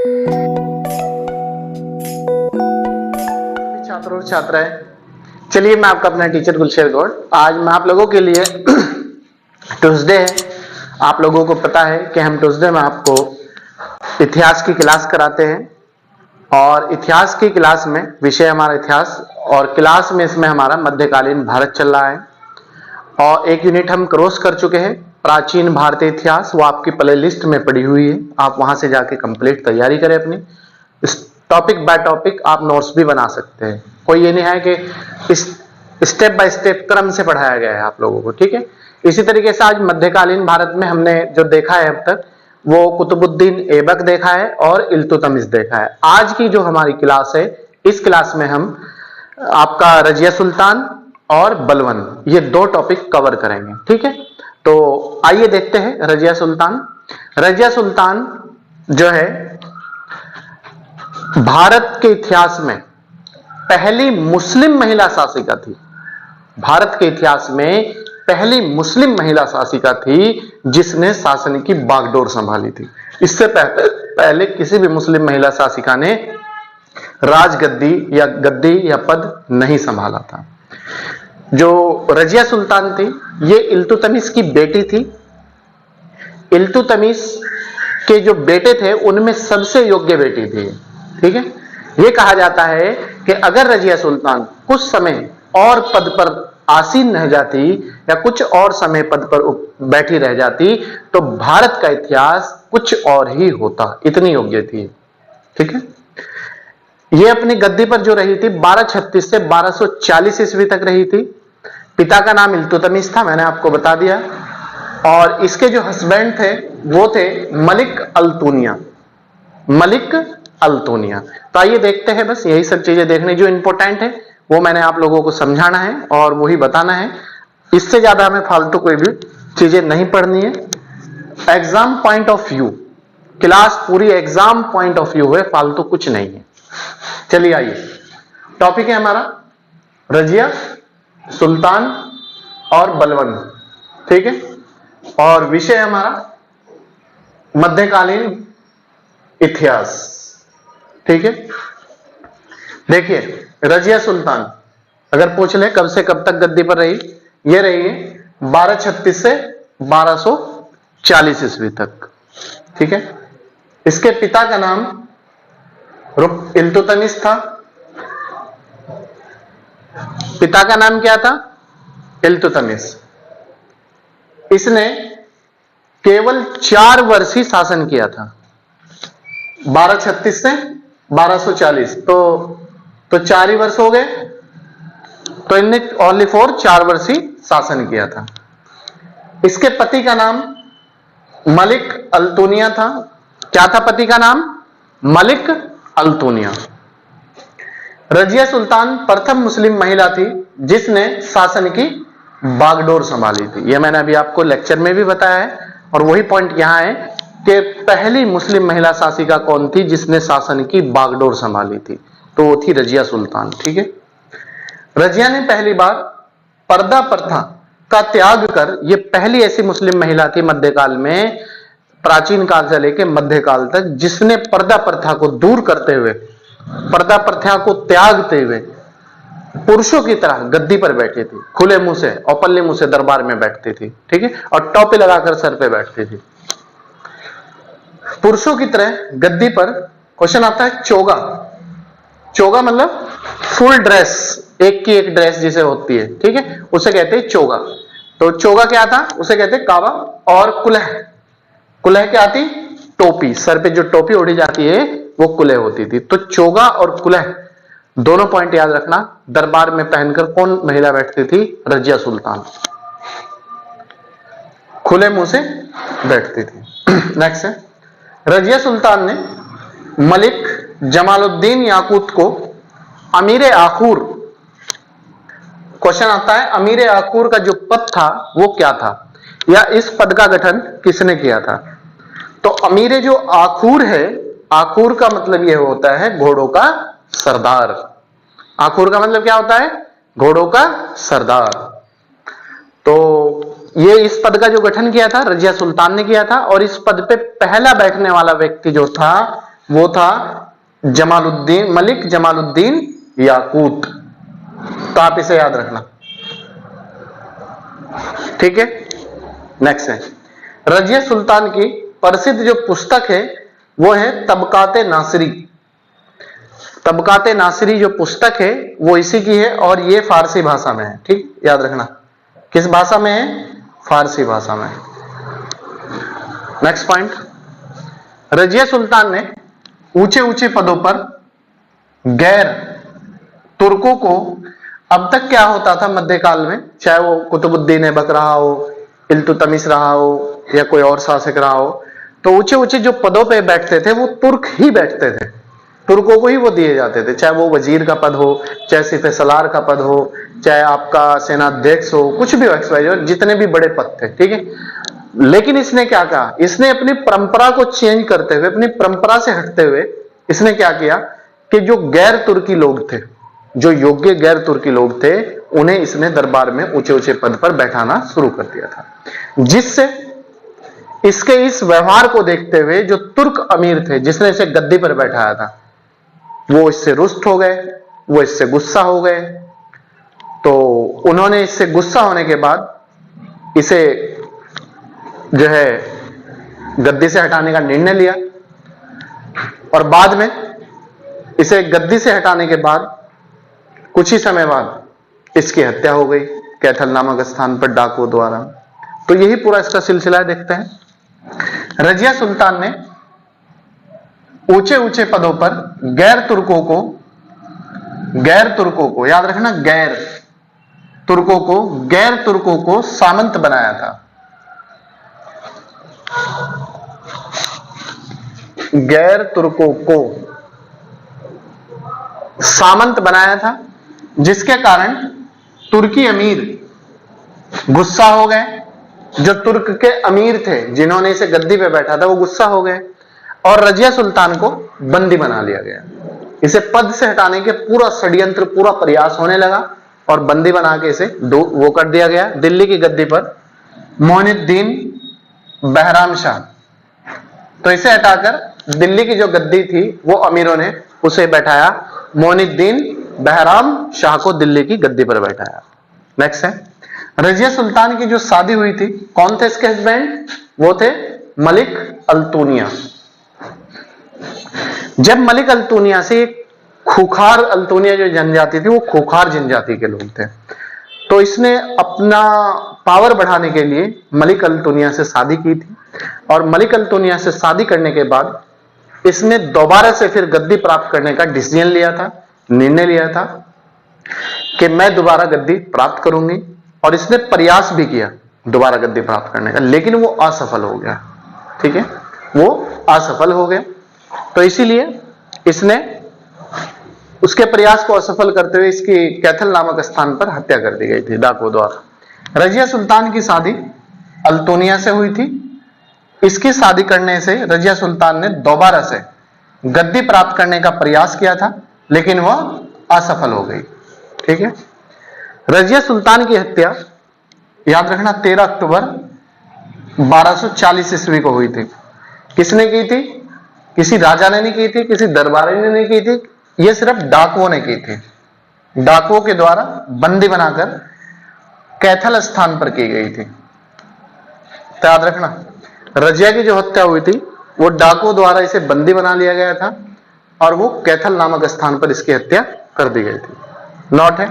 छात्रों और छात्राएं, चलिए मैं आपका अपना टीचर गुलशेर गौड़। आज मैं आप लोगों के लिए ट्यूसडे है। आप लोगों को पता है कि हम ट्यूसडे में आपको इतिहास की क्लास कराते हैं और इतिहास की क्लास में विषय हमारा इतिहास और क्लास में इसमें हमारा मध्यकालीन भारत चल रहा है और एक यूनिट हम क्रॉस कर चुके हैं प्राचीन भारतीय इतिहास। वो आपकी प्ले लिस्ट में पड़ी हुई है, आप वहां से जाके कंप्लीट तैयारी करें अपनी। इस टॉपिक बाय टॉपिक आप नोट्स भी बना सकते हैं, कोई ये नहीं है कि इस स्टेप बाय स्टेप क्रम से पढ़ाया गया है आप लोगों को, ठीक है। इसी तरीके से आज मध्यकालीन भारत में हमने जो देखा है अब तक वो कुतुबुद्दीन ऐबक देखा है और इल्तुतमिश देखा है। आज की जो हमारी क्लास है, इस क्लास में हम आपका रजिया सुल्तान और बलबन ये दो टॉपिक कवर करेंगे, ठीक है। तो आइए देखते हैं रजिया सुल्तान। रजिया सुल्तान जो है भारत के इतिहास में पहली मुस्लिम महिला शासिका थी। भारत के इतिहास में पहली मुस्लिम महिला शासिका थी जिसने शासन की बागडोर संभाली थी। इससे पहले किसी भी मुस्लिम महिला शासिका ने राजगद्दी या गद्दी या पद नहीं संभाला था। जो रजिया सुल्तान थी ये इल्तुतमिश की बेटी थी। इल्तुतमिश के जो बेटे थे उनमें सबसे योग्य बेटी थी, ठीक है। यह कहा जाता है कि अगर रजिया सुल्तान कुछ समय और पद पर आसीन रह जाती या कुछ और समय पद पर बैठी रह जाती तो भारत का इतिहास कुछ और ही होता, इतनी योग्य थी, ठीक है। यह अपनी गद्दी पर जो रही थी 1236 से 1240 ईस्वी तक रही थी। पिता का नाम इल्तुतमिश था, मैंने आपको बता दिया। और इसके जो हस्बैंड थे वो थे मलिक अल्तुनिया। मलिक अल्तुनिया। तो आइए देखते हैं, बस यही सब चीजें देखने जो इंपॉर्टेंट है वो मैंने आप लोगों को समझाना है और वही बताना है। इससे ज्यादा हमें फालतू कोई भी चीजें नहीं पढ़नी है। Exam point of view, class पूरी एग्जाम पॉइंट ऑफ व्यू है, फालतू कुछ नहीं है। चलिए आइए, टॉपिक है हमारा रजिया सुल्तान और बलबन, ठीक है। और विषय हमारा मध्यकालीन इतिहास, ठीक है। देखिए रजिया सुल्तान अगर पूछ ले कब से कब तक गद्दी पर रही, ये रही है 1236 से 1240 ईस्वी तक, ठीक है। इसके पिता का नाम इल्तुतमिश था। पिता का नाम क्या था? इल्तुतमिश। इसने केवल 4 वर्ष ही शासन किया था, 1236 से 1240, तो 4 ही वर्ष हो गए। तो इनने ओनली फॉर 4 वर्ष ही शासन किया था। इसके पति का नाम मलिक अल्तुनिया था। क्या था पति का नाम? मलिक अल्तुनिया। रजिया सुल्तान प्रथम मुस्लिम महिला थी जिसने शासन की बागडोर संभाली थी। यह मैंने अभी आपको लेक्चर में भी बताया है और वही पॉइंट यहां है कि पहली मुस्लिम महिला शासिका कौन थी जिसने शासन की बागडोर संभाली थी, तो वो थी रजिया सुल्तान, ठीक है। रजिया ने पहली बार पर्दा प्रथा का त्याग कर, यह पहली ऐसी मुस्लिम महिला थी मध्यकाल में, प्राचीन काल से लेकर मध्यकाल तक, जिसने पर्दा प्रथा को दूर करते हुए, पर्दा प्रथा को त्यागते हुए पुरुषों की तरह गद्दी पर बैठी थी। खुले मुंह से, औपल्य मुंह से दरबार में बैठती थी, ठीक है, और टोपी लगाकर सर पे बैठती थी। पुरुषों की तरह गद्दी पर। क्वेश्चन आता है चोगा। चोगा मतलब फुल ड्रेस, एक की एक ड्रेस जिसे होती है, ठीक है, उसे कहते हैं चोगा। तो चोगा क्या था? उसे कहते हैं कावा। और कुलह, कुलह क्या आती? टोपी, सर पे जो टोपी ओढ़ी जाती है वो कुलह होती थी। तो चोगा और कुलह दोनों पॉइंट याद रखना। दरबार में पहनकर कौन महिला बैठती थी? रजिया सुल्तान, खुले मुंह से बैठती थी। नेक्स्ट है, रजिया सुल्तान ने मलिक जमालुद्दीन याकूत को अमीर आखूर। क्वेश्चन आता है अमीर आखूर का जो पद था वो क्या था, या इस पद का गठन किसने किया था? तो अमीर जो आखूर है, आखूर का मतलब यह होता है घोड़ों का सरदार। आखूर का मतलब क्या होता है? घोड़ों का सरदार। तो ये इस पद का जो गठन किया था रजिया सुल्तान ने किया था, और इस पद पे पहला बैठने वाला व्यक्ति जो था वो था जमालुद्दीन, मलिक जमालुद्दीन याकूत। तो आप इसे याद रखना, ठीक है। नेक्स्ट है रजिया सुल्तान की प्रसिद्ध जो पुस्तक है वो है तबकाते नासिरी। तबकाते नासिरी जो पुस्तक है वो इसी की है और ये फारसी भाषा में है, ठीक, याद रखना। किस भाषा में है? फारसी भाषा में। नेक्स्ट पॉइंट, रजिया सुल्तान ने ऊंचे ऊंचे पदों पर गैर तुर्कों को, अब तक क्या होता था मध्यकाल में, चाहे वो कुतुबुद्दीन ऐबक रहा हो, इल्तुतमिश रहा हो या कोई और शासक रहा हो, तो ऊंचे ऊंचे जो पदों पे बैठते थे वो तुर्क ही बैठते थे, तुर्कों को ही वो दिए जाते थे, चाहे वो वजीर का पद हो, चाहे सिपह सलार का पद हो, चाहे आपका सेनाध्यक्ष हो, कुछ भी हो, जितने भी बड़े पद थे, ठीक है। लेकिन इसने क्या कहा, इसने अपनी परंपरा को चेंज करते हुए, अपनी परंपरा से हटते हुए इसने क्या किया कि जो गैर तुर्की लोग थे, जो योग्य गैर तुर्की लोग थे, उन्हें इसने दरबार में ऊंचे ऊंचे पद पर बैठाना शुरू कर दिया था, जिससे इसके इस व्यवहार को देखते हुए जो तुर्क अमीर थे जिसने इसे गद्दी पर बैठाया था, वो इससे रुष्ट हो गए, वो इससे गुस्सा हो गए। तो उन्होंने इससे गुस्सा होने के बाद इसे जो है गद्दी से हटाने का निर्णय लिया और बाद में इसे गद्दी से हटाने के बाद कुछ ही समय बाद इसकी हत्या हो गई कैथल नामक स्थान पर डाकुओं द्वारा। तो यही पूरा इसका सिलसिला है, देखते हैं। रजिया सुल्तान ने ऊंचे ऊंचे पदों पर गैर तुर्कों को याद रखना, गैर तुर्कों को सामंत बनाया था। गैर तुर्कों को सामंत बनाया था, जिसके कारण तुर्की अमीर गुस्सा हो गए। जो तुर्क के अमीर थे जिन्होंने इसे गद्दी पे बैठा था वो गुस्सा हो गए और रजिया सुल्तान को बंदी बना लिया गया। इसे पद से हटाने के पूरा षड्यंत्र, पूरा प्रयास होने लगा और बंदी बना के इसे वो कर दिया गया दिल्ली की गद्दी पर मोइनुद्दीन बहराम शाह। तो इसे हटाकर दिल्ली की जो गद्दी थी वो अमीरों ने उसे बैठाया, मोइनुद्दीन बहराम शाह को दिल्ली की गद्दी पर बैठाया। नेक्स्ट है रजिया सुल्तान की जो शादी हुई थी, कौन थे इसके हस्बैंड? वो थे मलिक अल्तुनिया। जब मलिक अल्तुनिया से खूखार, अल्तुनिया जो जनजाति थी वो खूखार जनजाति के लोग थे, तो इसने अपना पावर बढ़ाने के लिए मलिक अल्तुनिया से शादी की थी और मलिक अल्तुनिया से शादी करने के बाद इसने दोबारा से फिर गद्दी प्राप्त करने का डिसीजन लिया था, निर्णय लिया था कि मैं दोबारा गद्दी प्राप्त करूंगी और इसने प्रयास भी किया दोबारा गद्दी प्राप्त करने का, लेकिन वो असफल हो गया। ठीक है, वो असफल हो गया। तो इसीलिए इसने उसके प्रयास को असफल करते हुए इसकी कैथल नामक स्थान पर हत्या कर दी गई थी डाकुओं द्वारा। रजिया सुल्तान की शादी अल्तुनिया से हुई थी। इसकी शादी करने से रजिया सुल्तान ने दोबारा से गद्दी प्राप्त करने का प्रयास किया था, लेकिन वह असफल हो गई। ठीक है, रजिया सुल्तान की हत्या याद रखना 13 अक्टूबर 1240 ईस्वी को हुई थी। किसने की थी? किसी राजा ने नहीं की थी, किसी दरबारी ने नहीं की थी, यह सिर्फ डाकुओं ने की थी। डाकुओं के द्वारा बंदी बनाकर कैथल स्थान पर की गई थी। तो याद रखना रजिया की जो हत्या हुई थी वो डाकुओं द्वारा इसे बंदी बना लिया गया था और वो कैथल नामक स्थान पर इसकी हत्या कर दी गई थी। नोट है,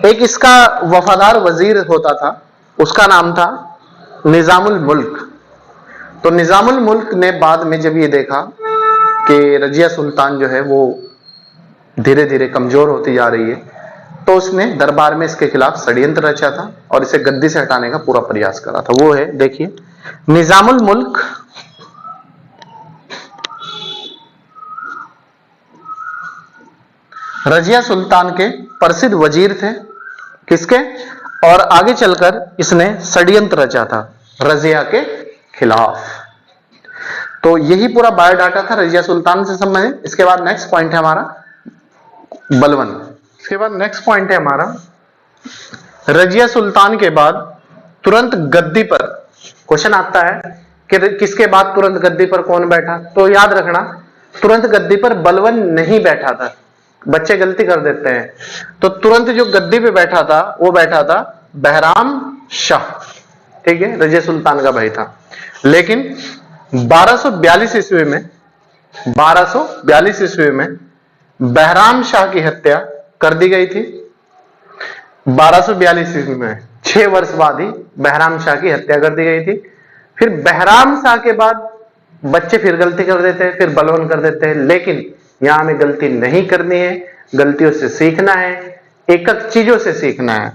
एक इसका वफादार वजीर होता था, उसका नाम था निजामुल मुल्क। तो निजामुल मुल्क ने बाद में जब ये देखा कि रजिया सुल्तान जो है वो धीरे धीरे कमजोर होती जा रही है, तो उसने दरबार में इसके खिलाफ षड्यंत्र रचा था और इसे गद्दी से हटाने का पूरा प्रयास करा था। वो है, देखिए, निजामुल मुल्क रजिया सुल्तान के प्रसिद्ध वजीर थे। किसके? और आगे चलकर इसने षड्यंत्र रचा था रजिया के खिलाफ। तो यही पूरा बायोडाटा था रजिया सुल्तान से संबंधित। इसके बाद नेक्स्ट पॉइंट है हमारा बलवन। इसके बाद नेक्स्ट पॉइंट है हमारा रजिया सुल्तान के बाद तुरंत गद्दी पर क्वेश्चन आता है किसके बाद तुरंत गद्दी पर कौन बैठा? तो याद रखना, तुरंत गद्दी पर बलवन नहीं बैठा था। बच्चे गलती कर देते हैं। तो तुरंत जो गद्दी पे बैठा था वो बैठा था बहराम शाह, ठीक है, रजिया सुल्तान का भाई था। लेकिन 1242 ईस्वी में 1242 ईस्वी में बहराम शाह की हत्या कर दी गई थी। 1242 ईस्वी में 6 वर्ष बाद ही बहराम शाह की हत्या कर दी गई थी। फिर बहराम शाह के बाद बच्चे फिर गलती कर देते हैं, फिर बलवन कर देते हैं। लेकिन यहां हमें गलती नहीं करनी है, गलतियों से सीखना है, एक चीजों से सीखना है।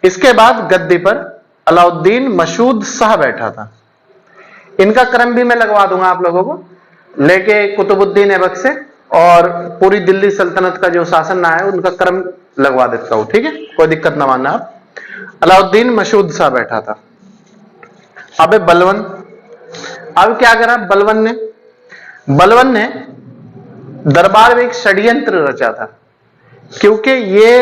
इसके बाद गद्दी पर अलाउद्दीन मसूद शाह बैठा था। इनका क्रम भी मैं लगवा दूंगा आप लोगों को, लेके कुतुबुद्दीन ऐबक से और पूरी दिल्ली सल्तनत का जो शासन रहा है उनका क्रम लगवा देता हूं, ठीक है, कोई दिक्कत ना मानना आप। अलाउद्दीन मसूद शाह बैठा था। अब बलवन, अब क्या करा बलवन ने दरबार में एक षड्यंत्र रचा था, क्योंकि ये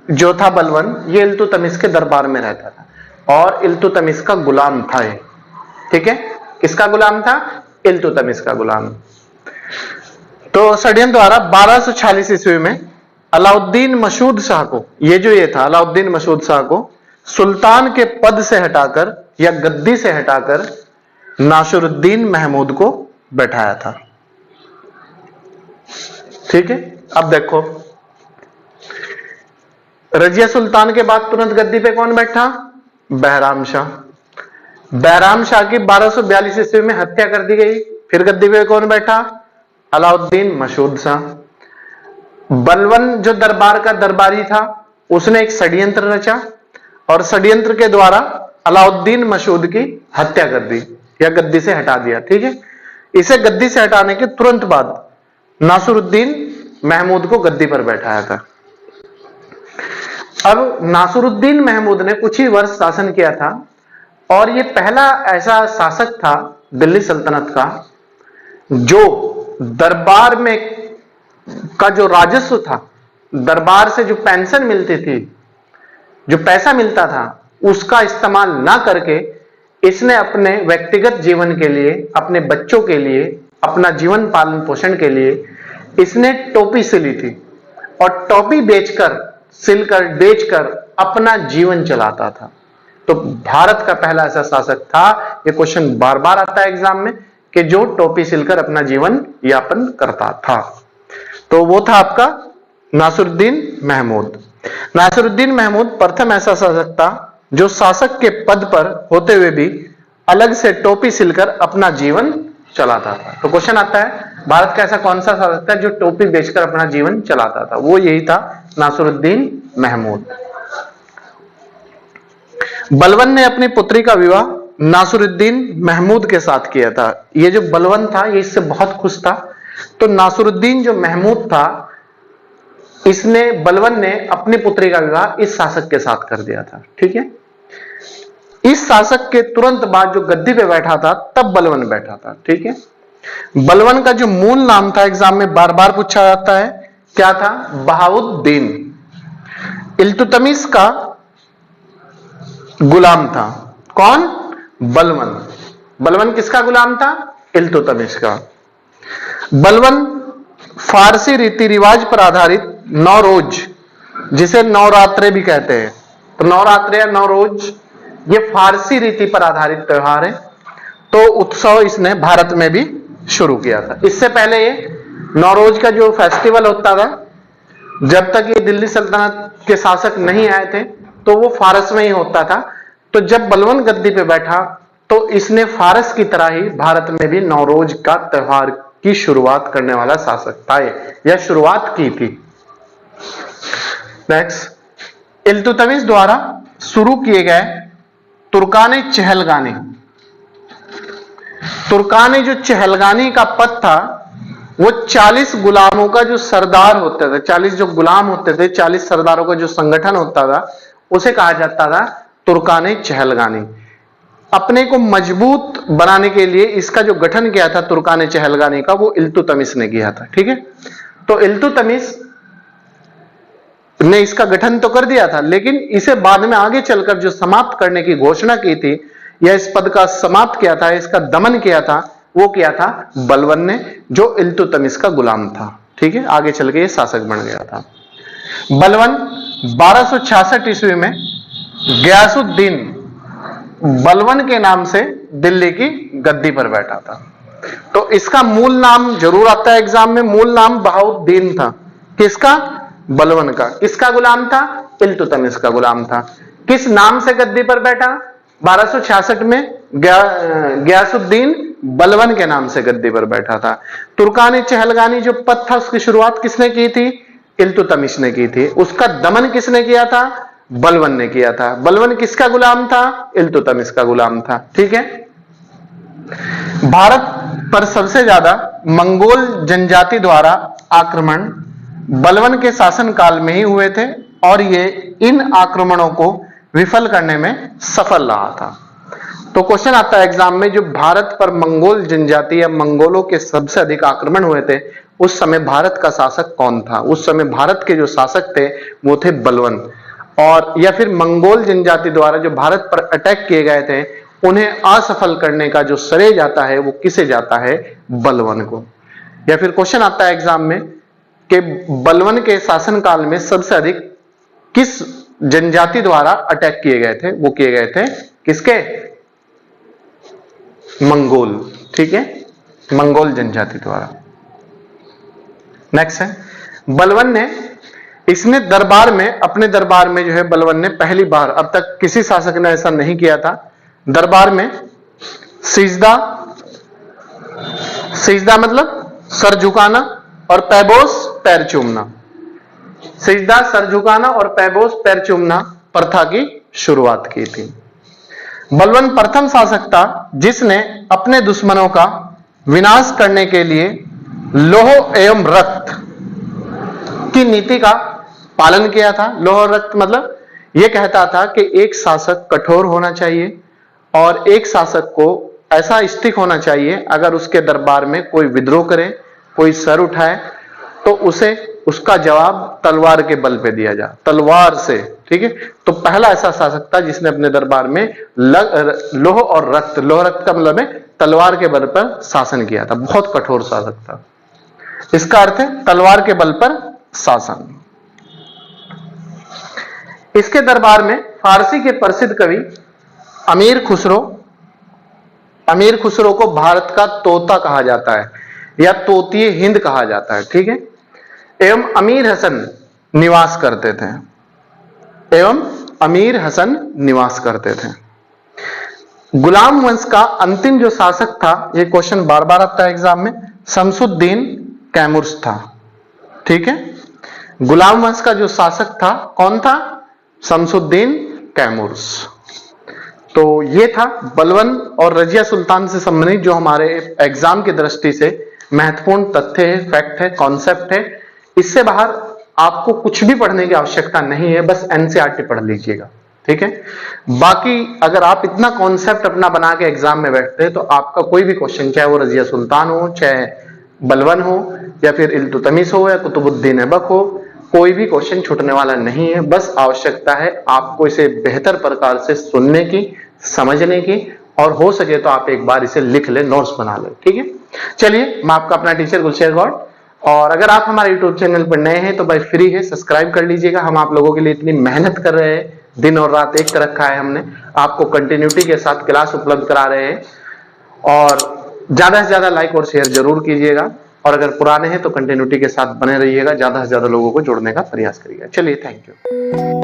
जो था बलवन, ये इल्तुतमिश के दरबार में रहता था और इल्तुतमिश का गुलाम था ये, ठीक है। किसका गुलाम था? इल्तुतमिश का गुलाम। तो षड्यंत्र द्वारा 1246 ईस्वी में अलाउद्दीन मसूद शाह को, ये था अलाउद्दीन मसूद शाह को सुल्तान के पद से हटाकर या गद्दी से हटाकर नासिरुद्दीन महमूद को बैठाया था, ठीक है। अब देखो, रजिया सुल्तान के बाद तुरंत गद्दी पे कौन बैठा? बहराम शाह। बहराम शाह की 1242 ईस्वी में हत्या कर दी गई। फिर गद्दी पे कौन बैठा? अलाउद्दीन मसूद शाह। बलवन जो दरबार का दरबारी था, उसने एक षड्यंत्र रचा और षड्यंत्र के द्वारा अलाउद्दीन मसूद की हत्या कर दी या गद्दी से हटा दिया, ठीक है। इसे गद्दी से हटाने के तुरंत बाद नासिरुद्दीन महमूद को गद्दी पर बैठाया था। अब नासिरुद्दीन महमूद ने कुछ ही वर्ष शासन किया था और यह पहला ऐसा शासक था दिल्ली सल्तनत का जो दरबार में का जो राजस्व था, दरबार से जो पेंशन मिलती थी, जो पैसा मिलता था, उसका इस्तेमाल ना करके इसने अपने व्यक्तिगत जीवन के लिए, अपने बच्चों के लिए, अपना जीवन पालन पोषण के लिए इसने टोपी सिली थी और टोपी सिलकर बेचकर अपना जीवन चलाता था। तो भारत का पहला ऐसा शासक था, ये क्वेश्चन बार बार आता है एग्जाम में, कि जो टोपी सिलकर अपना जीवन यापन करता था। तो वो था आपका नासिरुद्दीन महमूद। नासिरुद्दीन महमूद प्रथम ऐसा शासक था जो शासक के पद पर होते हुए भी अलग से टोपी सिलकर अपना जीवन चलाता था। तो क्वेश्चन आता है, भारत का ऐसा कौन सा शासक था जो टोपी बेचकर अपना जीवन चलाता था? वो यही था, नासिरुद्दीन महमूद। बलवन ने अपनी पुत्री का विवाह नासिरुद्दीन महमूद के साथ किया था। ये जो बलवन था ये इससे बहुत खुश था, तो नासिरुद्दीन जो महमूद था, बलवन ने अपनी पुत्री का विवाह इस शासक के साथ कर दिया था, ठीक है। इस शासक के तुरंत बाद जो गद्दी पे बैठा था तब बलवन बैठा था, ठीक है। बलवन का जो मूल नाम था, एग्जाम में बार बार पूछा जाता है, क्या था? बहाउद्दीन। इल्तुतमिश का गुलाम था। कौन? बलवन। बलवन किसका गुलाम था? इल्तुतमिश का। बलवन फारसी रीति रिवाज पर आधारित नौरोज, जिसे नवरात्रे भी कहते हैं, तो नवरात्रे या नौरोज ये फारसी रीति पर आधारित त्योहार है। तो उत्सव इसने भारत में भी शुरू किया था। इससे पहले ये नौरोज का जो फेस्टिवल होता था, जब तक ये दिल्ली सल्तनत के शासक नहीं आए थे तो वो फारस में ही होता था। तो जब बलवन गद्दी पे बैठा तो इसने फारस की तरह ही भारत में भी नौरोज का त्योहार की शुरुआत करने वाला शासक था या शुरुआत की थी। नेक्स्ट, इल्तुतमिश द्वारा शुरू किए गए तुर्काने चहलगानी। तुर्काने जो चहलगानी का पद था वो 40 गुलामों का जो सरदार होते थे, 40 जो गुलाम होते थे, 40 सरदारों का जो संगठन होता था, उसे कहा जाता था तुर्काने चहलगानी। अपने को मजबूत बनाने के लिए इसका जो गठन किया था तुर्काने चहलगानी का, वो इल्तुतमिश ने किया था, ठीक है। तो इल्तुतमिश ने इसका गठन तो कर दिया था, लेकिन इसे बाद में आगे चलकर जो समाप्त करने की घोषणा की थी या इस पद का समाप्त किया था, इसका दमन किया था, वो किया था बलवन ने, जो इल्तुतमिश का गुलाम था। ठीक है, आगे चल के ये शासक बन गया था। बलवन 1266 ईस्वी में गयासुद्दीन बलवन के नाम से दिल्ली की गद्दी पर बैठा था। तो इसका मूल नाम जरूर आता है एग्जाम में, मूल नाम बहाउद्दीन था। किसका? बलवन का। किसका गुलाम था? इल्तुतमिश का गुलाम था। किस नाम से गद्दी पर बैठा? 1266 में गयासुद्दीन बलवन के नाम से गद्दी पर बैठा था। तुर्कानी चहलगानी जो पद था उसकी शुरुआत किसने की थी? इल्तुतमिश ने की थी। उसका दमन किसने किया था? बलवन ने किया था। बलवन किसका गुलाम था? इल्तुतमिश का गुलाम था। ठीक है। भारत पर सबसे ज्यादा मंगोल जनजाति द्वारा आक्रमण बलवन के शासनकाल में ही हुए थे और ये इन आक्रमणों को विफल करने में सफल रहा था। तो क्वेश्चन आता है एग्जाम में, जो भारत पर मंगोल जनजाति या मंगोलों के सबसे अधिक आक्रमण हुए थे, उस समय भारत का शासक कौन था? उस समय भारत के जो शासक थे वो थे बलवन, और या फिर मंगोल जनजाति द्वारा जो भारत पर अटैक किए गए थे उन्हें असफल करने का जो श्रेय जाता है वो किसे जाता है? बलवन को। या फिर क्वेश्चन आता है एग्जाम में कि बलवन के शासनकाल में सबसे अधिक किस जनजाति द्वारा अटैक किए गए थे? वो किए गए थे किसके? मंगोल। ठीक है, मंगोल जनजाति द्वारा। नेक्स्ट है, बलवन ने इसने दरबार में, अपने दरबार में जो है बलवन ने पहली बार, अब तक किसी शासक ने ऐसा नहीं किया था, दरबार में सिजदा, सिजदा मतलब सर झुकाना, और पैबोस पैर चूमना। सिजदा, सर झुकाना और पैबोस पैर चूमना प्रथा की शुरुआत की थी। बलवन प्रथम शासक था जिसने अपने दुश्मनों का विनाश करने के लिए लौह एवं रक्त की नीति का पालन किया था। लौह रक्त मतलब यह कहता था कि एक शासक कठोर होना चाहिए और एक शासक को ऐसा स्टिक होना चाहिए, अगर उसके दरबार में कोई विद्रोह करे, कोई सर उठाए, तो उसे उसका जवाब तलवार के बल पे दिया जाए, तलवार से। ठीक है, तो पहला ऐसा शासक था जिसने अपने दरबार में लौह और रक्त, लौह रक्त का मतलब है तलवार के बल पर शासन किया था। बहुत कठोर शासक था, इसका अर्थ है तलवार के बल पर शासन। इसके दरबार में फारसी के प्रसिद्ध कवि अमीर खुसरो, अमीर खुसरो को भारत का तोता कहा जाता है या तोतिए हिंद कहा जाता है। ठीक है, एवं अमीर हसन निवास करते थे, एवं अमीर हसन निवास करते थे। गुलाम वंश का अंतिम जो शासक था, ये क्वेश्चन बार बार आता है एग्जाम में, शमसुद्दीन कैमुर्स था। ठीक है, गुलाम वंश का जो शासक था कौन था? शमसुद्दीन कैमुर्स। तो ये था बलवन और रजिया सुल्तान से संबंधित जो हमारे एग्जाम की दृष्टि से महत्वपूर्ण तथ्य है, फैक्ट है, कॉन्सेप्ट है। इससे बाहर आपको कुछ भी पढ़ने की आवश्यकता नहीं है, बस एनसीईआरटी पढ़ लीजिएगा। ठीक है, बाकी अगर आप इतना कॉन्सेप्ट अपना बना के एग्जाम में बैठते हैं तो आपका कोई भी क्वेश्चन, चाहे वो रजिया सुल्तान हो, चाहे बलवन हो, या फिर इल्तुतमिश हो, या कुतुबुद्दीन ऐबक हो, कोई भी क्वेश्चन छूटने वाला नहीं है। बस आवश्यकता है आपको इसे बेहतर प्रकार से सुनने की, समझने की, और हो सके तो आप एक बार इसे लिख ले, नोट्स बना ले। ठीक है, चलिए, मैं आपका अपना टीचर गुलशेर गौड़, और अगर आप हमारे यूट्यूब चैनल पर नए हैं तो भाई फ्री है, सब्सक्राइब कर लीजिएगा। हम आप लोगों के लिए इतनी मेहनत कर रहे हैं, दिन और रात एक कर रखा है हमने, आपको कंटिन्यूटी के साथ क्लास उपलब्ध करा रहे हैं, और ज्यादा से ज्यादा लाइक और शेयर जरूर कीजिएगा, और अगर पुराने हैं तो कंटिन्यूटी के साथ बने रहिएगा, ज्यादा से ज्यादा लोगों को जोड़ने का प्रयास करिएगा। चलिए, थैंक यू।